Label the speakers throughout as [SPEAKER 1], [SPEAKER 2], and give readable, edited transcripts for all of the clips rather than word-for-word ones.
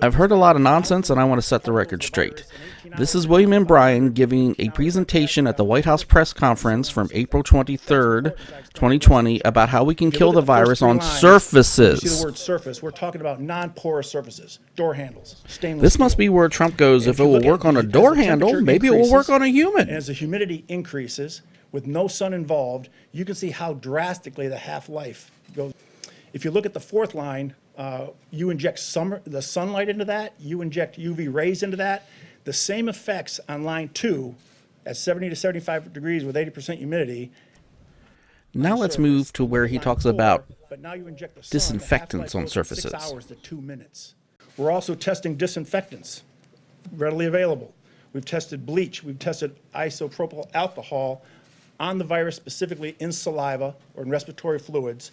[SPEAKER 1] I've heard a lot of nonsense and I want to set the record straight. This is William M. Bryan giving a presentation at the White House press conference from April 23rd, 2020 about how we can kill the virus on surfaces.
[SPEAKER 2] You see the word surface, we're talking about non-porous surfaces, door handles, stainless
[SPEAKER 1] This
[SPEAKER 2] steel.
[SPEAKER 1] must be where Trump goes, if it will work on a door handle, maybe it will work on a human.
[SPEAKER 2] As the humidity increases with no sun involved, you can see how drastically the half-life goes. If you look at the fourth line, you inject the sunlight into that, you inject UV rays into that. The same effects on line 2 at 70 to 75 degrees with 80% humidity.
[SPEAKER 1] Now let's move to where he talks about
[SPEAKER 2] but now you inject the sun,
[SPEAKER 1] disinfectants on
[SPEAKER 2] the half-life goes from
[SPEAKER 1] surfaces.
[SPEAKER 2] 6 hours to 2 minutes. We're also testing disinfectants, readily available. We've tested bleach, we've tested isopropyl alcohol on the virus, specifically in saliva or in respiratory fluids.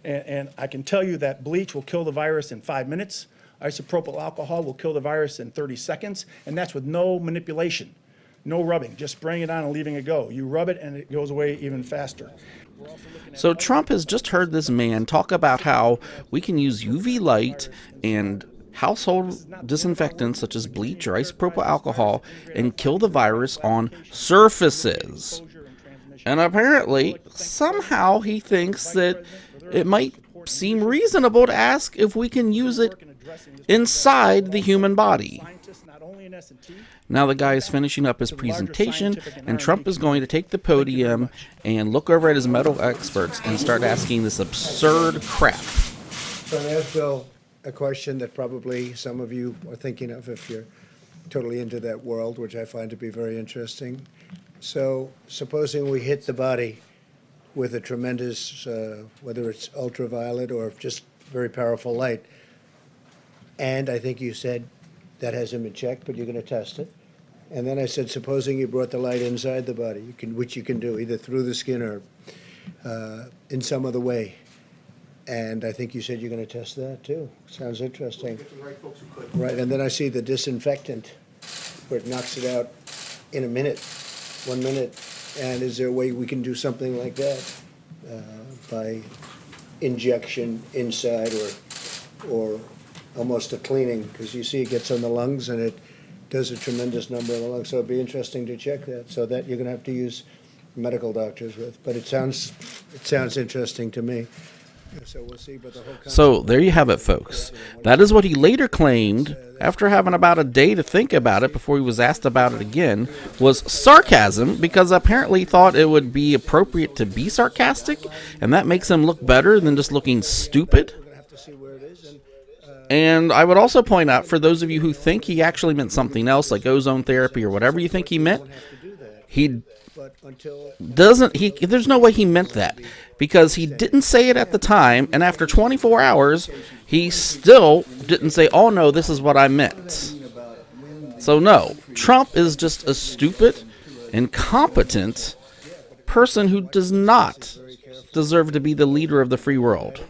[SPEAKER 2] And I can tell you that bleach will kill the virus in 5 minutes. Isopropyl alcohol will kill the virus in 30 seconds, and that's with no manipulation, no rubbing, just spraying it on and leaving it go. You rub it and it goes away even faster.
[SPEAKER 1] So Trump has just heard this man talk about how we can use UV light and household disinfectants such as bleach or isopropyl alcohol and kill the virus on surfaces. And apparently, somehow he thinks that it might seem reasonable to ask if we can use it inside the human body. Now the guy is finishing up his presentation, and Trump is going to take the podium and look over at his medical experts and start asking this absurd crap.
[SPEAKER 3] So I ask Bill a question that probably some of you are thinking of if you're totally into that world, which I find to be very interesting. So supposing we hit the body with a tremendous, whether it's ultraviolet or just very powerful light, and I think you said that hasn't been checked, but you're going to test it. And then I said, supposing you brought the light inside the body, which you can do either through the skin or in some other way. And I think you said you're going to test that too. Sounds interesting. Right, and then I see the disinfectant where it knocks it out in a minute, 1 minute. And is there a way we can do something like that by injection inside or almost a cleaning? Because you see it gets on the lungs and it does a tremendous number of the lungs. So it'd be interesting to check that. So that you're going to have to use medical doctors with. But it sounds interesting to me. So we'll see. But the whole
[SPEAKER 1] So there you have it, folks. That is what he later claimed, after having about a day to think about it before he was asked about it again, was sarcasm, because apparently he thought it would be appropriate to be sarcastic, and that makes him look better than just looking stupid. And I would also point out, for those of you who think he actually meant something else, like ozone therapy or whatever you think he meant, he doesn't. There's no way he meant that, because he didn't say it at the time, and after 24 hours, he still didn't say, "Oh no, this is what I meant." So no, Trump is just a stupid, incompetent person who does not deserve to be the leader of the free world.